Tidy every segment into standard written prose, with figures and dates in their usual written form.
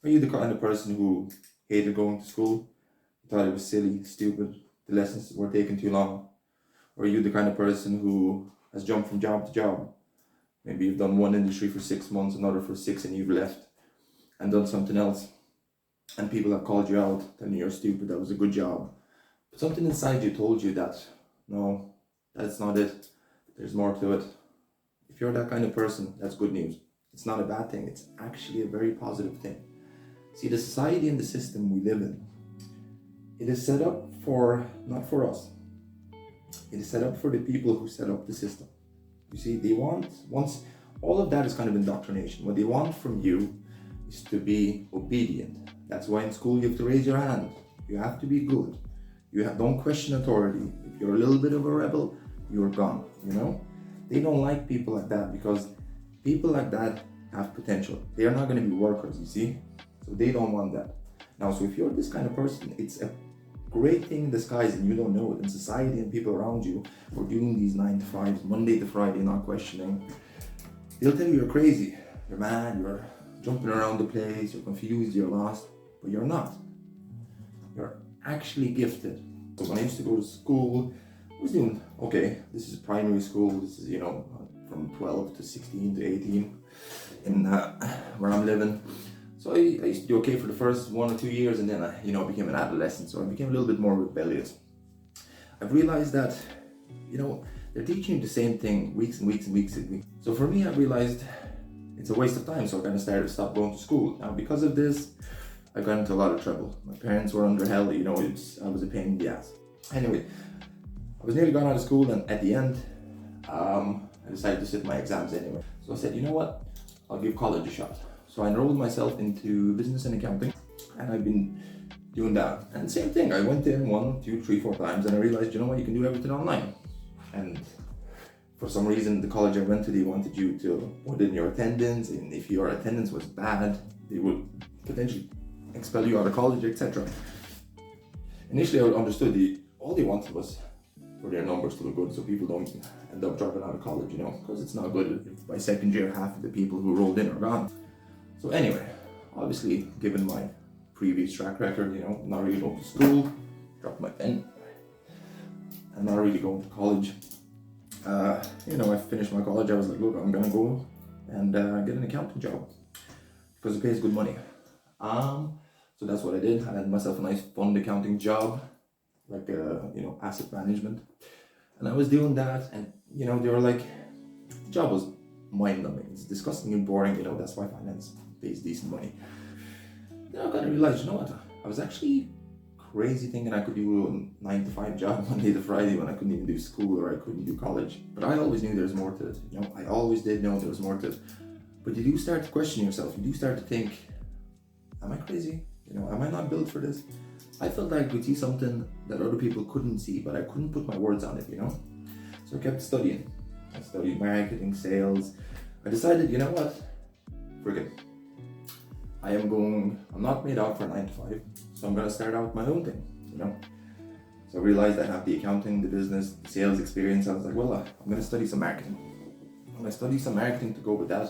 Are you the kind of person who hated going to school, thought it was silly, stupid, the lessons were taking too long? Or are you the kind of person who has jumped from job to job? Maybe you've done one industry for 6 months, another for six, and you've left and done something else. And people have called you out, telling you you're stupid, that was a good job. But something inside you told you that, no, that's not it. There's more to it. If you're that kind of person, that's good news. It's not a bad thing, it's actually a very positive thing. See, the society and the system we live in, it is set up for, not for us, it is set up for the people who set up the system. You see, they want, once, all of that is kind of indoctrination. What they want from you is to be obedient. That's why in school you have to raise your hand. You have to be good. Don't question authority. If you're a little bit of a rebel, you're gone, you know? They don't like people like that because people like that have potential. They are not going to be workers, you see? So they don't want that. Now, so if you're this kind of person, it's a great thing in disguise and you don't know it. And society and people around you who are doing these 9 to 5s, Monday to Friday, not questioning, they'll tell you you're crazy, you're mad, you're jumping around the place, you're confused, you're lost. But you're not. You're actually gifted. So when I used to go to school, I was doing okay. This is primary school. This is, from 12 to 16 to 18 in where I'm living. So I used to do okay for the first 1 or 2 years, and then I, became an adolescent. So I became a little bit more rebellious. I've realized that, they're teaching you the same thing weeks and weeks and weeks and weeks. So for me, I realized it's a waste of time. So I kind of started to stop going to school. Now, because of this, I got into a lot of trouble. My parents were under hell, I was a pain in the ass. Anyway, I was nearly gone out of school, and at the end, I decided to sit my exams anyway. So I said, you know what, I'll give college a shot. So I enrolled myself into business and accounting, and I've been doing that. And same thing, I went in 1, 2, 3, 4 times, and I realized, you know what, you can do everything online. And for some reason, the college I went to, they wanted you to put in your attendance, and if your attendance was bad, they would potentially expel you out of college, etc. Initially, I understood all they wanted was for their numbers to look good, so people don't end up dropping out of college, because it's not good if by second year half of the people who rolled in are gone. So anyway, obviously, given my previous track record, not really going to school, dropped my pen, and not really going to college. I finished my college. I was like, look, I'm gonna go and get an accounting job because it pays good money. So that's what I did. I had myself a nice fund accounting job, like asset management, and I was doing that, and they were like, the job was mind-numbing. It's disgusting and boring. That's why finance pays decent money. Then I kind of realized, you know what? I was actually crazy thinking I could do a 9 to 5 job Monday to Friday when I couldn't even do school or I couldn't do college. But I always knew there was more to it. I always did know there was more to it. But you do start to question yourself. You do start to think, am I crazy? Am I not built for this? I felt like I could see something that other people couldn't see, but I couldn't put my words on it, So I kept studying. I studied marketing, sales. I decided, you know what? Forget it. I'm not made out for 9 to 5, so I'm gonna start out my own thing, So I realized I have the accounting, the business, the sales experience. I was like, well, I'm gonna study some marketing. I'm gonna study some marketing to go with that.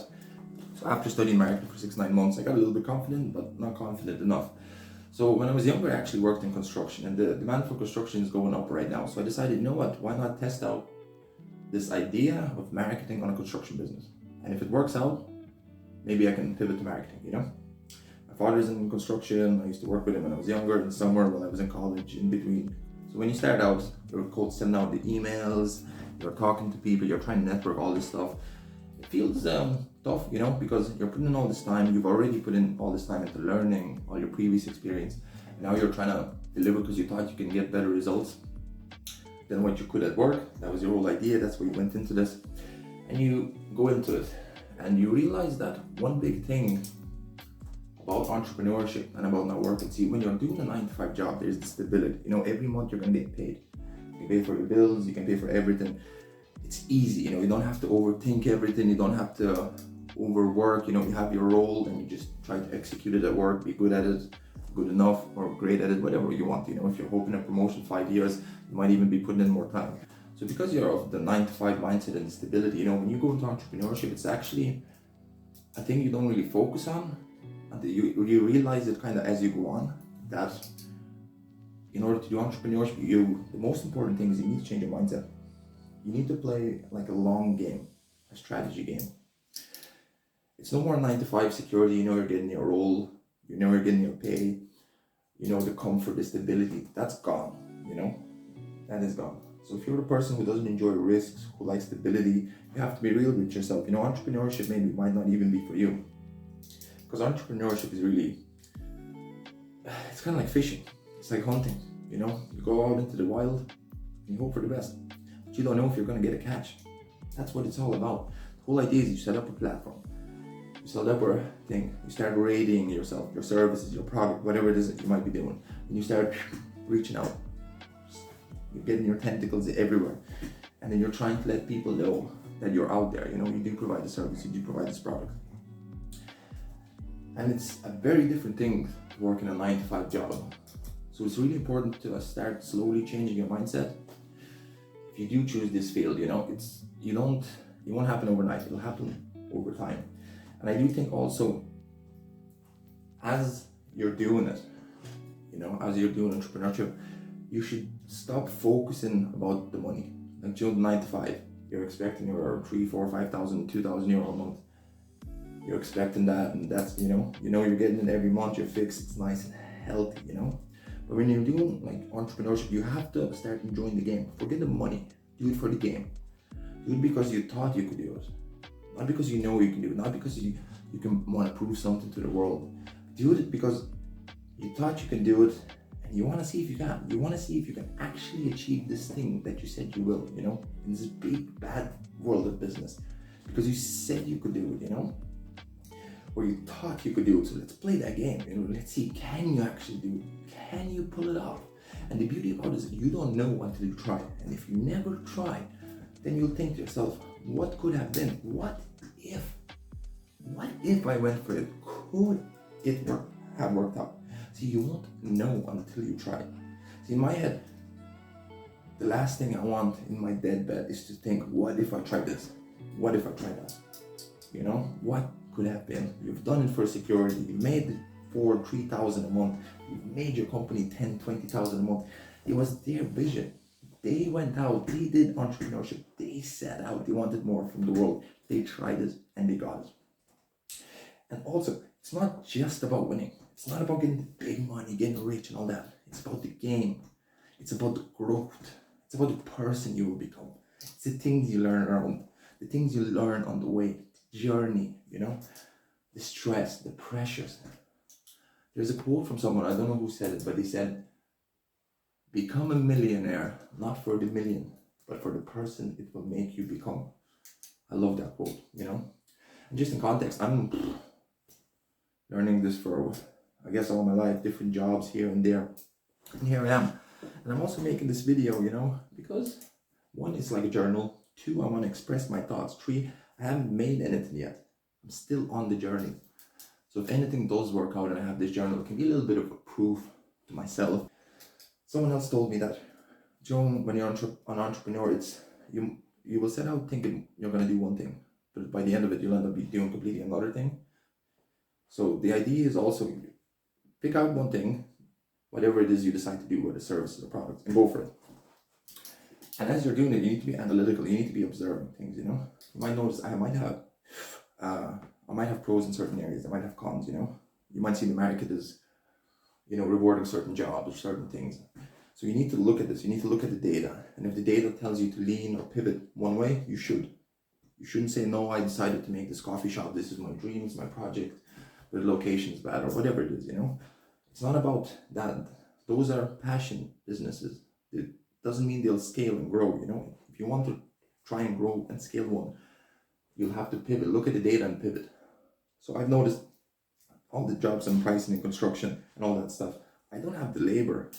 So after studying marketing for 6-9 months, I got a little bit confident, but not confident enough. So when I was younger, I actually worked in construction, and the demand for construction is going up right now. So I decided, you know what, why not test out this idea of marketing on a construction business? And if it works out, maybe I can pivot to marketing, My father's in construction. I used to work with him when I was younger, in summer when I was in college, in between. So when you start out, you're cold sending out the emails, you're talking to people, you're trying to network, all this stuff. It feels tough, because you're putting in all this time. You've already put in all this time into learning all your previous experience. Now you're trying to deliver because you thought you can get better results than what you could at work. That was your whole idea. That's why you went into this. And you go into it and you realize that one big thing about entrepreneurship and about not working. See, when you're doing a 9 to 5 job, there's the stability. Every month you're gonna get paid. You can pay for your bills, you can pay for everything. It's easy, you don't have to overthink everything, you don't have to overwork, you have your role and you just try to execute it at work, be good at it, good enough or great at it, whatever you want. If you're hoping a promotion 5 years, you might even be putting in more time. So because you're of the 9 to 5 mindset and stability, when you go into entrepreneurship, it's actually a thing you don't really focus on. And you realize it kind of as you go on, that in order to do entrepreneurship, the most important thing is you need to change your mindset. You need to play like a long game, a strategy game. It's no more 9 to 5 security. You know you're getting your role, you know you're getting your pay, you know the comfort, the stability. That's gone. That is gone. So if you're the person who doesn't enjoy risks, who likes stability, you have to be real with yourself. Entrepreneurship maybe might not even be for you, because entrepreneurship is really, it's kind of like fishing. It's like hunting. You go out into the wild and you hope for the best, but you don't know if you're going to get a catch. That's what it's all about. The whole idea is you set up a platform, you set up a thing, you start rating yourself, your services, your product, whatever it is that you might be doing, and you start reaching out. You're getting your tentacles everywhere, and then you're trying to let people know that you're out there. You do provide a service, you do provide this product. And it's a very different thing to work in a 9 to 5 job. So it's really important to start slowly changing your mindset. If you do choose this field, it won't happen overnight. It'll happen over time. And I do think also, as you're doing it, as you're doing entrepreneurship, you should stop focusing about the money. Like, 9 to 5, you're expecting your 3, 4, 5,000, 2,000 euro a month. You're expecting that, and that's, you're getting it every month, you're fixed, it's nice and healthy, But when you're doing like entrepreneurship, you have to start enjoying the game. Forget the money, do it for the game. Do it because you thought you could do it. Not because you know you can do it, not because you can want to prove something to the world. Do it because you thought you can do it, and you want to see if you can. You want to see if you can actually achieve this thing that you said you will, in this big, bad world of business. Because you said you could do it, or you thought you could do it. So let's play that game. Let's see, can you actually do it? Can you pull it off? And the beauty about it is you don't know until you try. And if you never try, then you'll think to yourself, what could have been? What if I went for it? Could it have worked out? See, you won't know until you try. See, in my head, the last thing I want in my deathbed is to think, what if I tried this? What if I tried that? What could have been? You've done it for security. You made 3,000 a month. You've made your company 10, 20,000 a month. It was their vision. They went out, they did entrepreneurship. They set out, they wanted more from the world. They tried it and they got it. And also, it's not just about winning. It's not about getting the big money, getting rich and all that. It's about the game. It's about the growth. It's about the person you will become. It's the things you learn around, the things you learn on the way, the journey, the stress, the pressures. There's a quote from someone, I don't know who said it, but he said, become a millionaire, not for the million, but for the person it will make you become. I love that quote, And just in context, I'm learning this for, I guess, all my life, different jobs here and there. And here I am. And I'm also making this video, because 1, it's like a journal. 2, I want to express my thoughts. 3, I haven't made anything yet. I'm still on the journey. So if anything does work out and I have this journal, it can be a little bit of a proof to myself. Someone else told me that, Joe, when you're an entrepreneur, it's you will set out thinking you're going to do one thing, but by the end of it, you'll end up doing completely another thing. So the idea is also pick out one thing, whatever it is you decide to do, whether services or products, and go for it. And as you're doing it, you need to be analytical. You need to be observing things. You might notice I might have pros in certain areas. I might have cons. You might see the market as rewarding certain jobs or certain things. So you need to look at this. You need to look at the data. And if the data tells you to lean or pivot one way, you should. You shouldn't say, no, I decided to make this coffee shop. This is my dream. It's my project. But the location is bad or whatever it is, It's not about that. Those are passion businesses. It doesn't mean they'll scale and grow, If you want to try and grow and scale one, you'll have to pivot. Look at the data and pivot. So I've noticed all the jobs I'm pricing in construction and all that stuff, I don't have the labor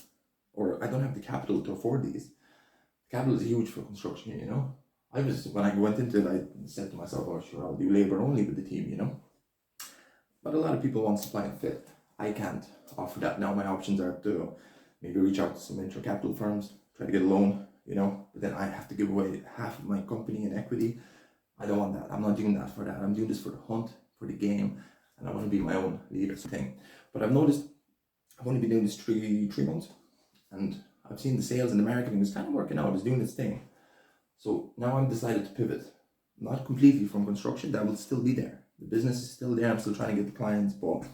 or I don't have the capital to afford these. Capital is huge for construction, when I went into it, I said to myself, oh sure, I'll do labor only with the team, But a lot of people want supply and fit. I can't offer that. Now my options are to maybe reach out to some venture capital firms, try to get a loan, but then I have to give away half of my company in equity. I don't want that. I'm not doing that for that. I'm doing this for the hunt, for the game. and I want to be my own leader thing. But I've noticed I've only been doing this three months, and I've seen the sales and the marketing is kind of working out, it's doing its thing. So now I've decided to pivot, not completely from construction, that will still be there. The business is still there, I'm still trying to get the clients, but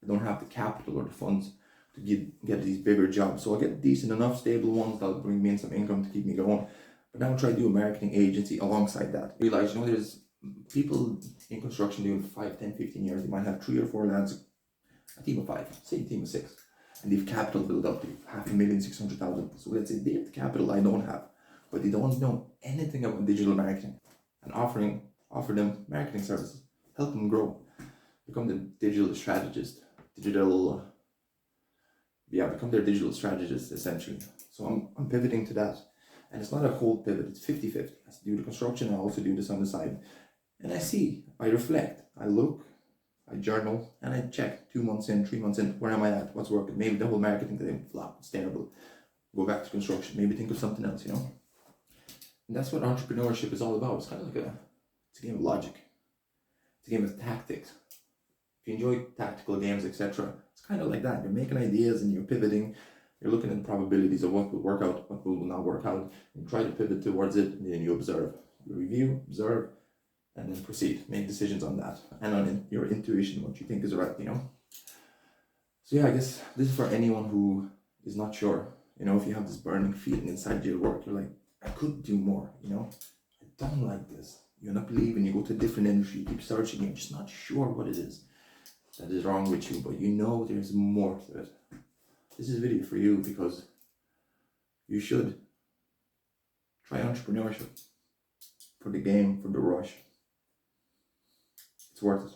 I don't have the capital or the funds to get these bigger jobs. So I'll get decent enough, stable ones that'll bring me in some income to keep me going. But now I'll try to do a marketing agency alongside that. Realize, there's people in construction doing 5, 10, 15 years. They might have 3 or 4 lads, a team of 5, say a team of 6. And they've capital built up to 500,000, 600,000. So let's say they have the capital I don't have, but they don't know anything about digital marketing. And offer them marketing services, help them grow, become the digital strategist, become their digital strategist essentially. So I'm pivoting to that. And it's not a whole pivot, it's 50-50. I do the construction, I also do this on the side. And I reflect, I look, I journal, and I check 2 months in, 3 months in, where am I at, what's working? Maybe the whole marketing thing, flop, it's terrible. Go back to construction, maybe think of something else, And that's what entrepreneurship is all about. It's kind of like it's a game of logic. It's a game of tactics. If you enjoy tactical games, etc., it's kind of like that. You're making ideas and you're pivoting. You're looking at the probabilities of what will work out, what will not work out, and try to pivot towards it, and then you observe. You review, observe, and then proceed. Make decisions on that, and on your intuition, what you think is right, So yeah, I guess this is for anyone who is not sure. If you have this burning feeling inside your work, you're like, I could do more, I don't like this. You end up leaving, you go to a different industry, you keep searching, you're just not sure what it is that is wrong with you, but there's more to it. This is a video for you because you should try entrepreneurship for the game, for the rush. It's worth it.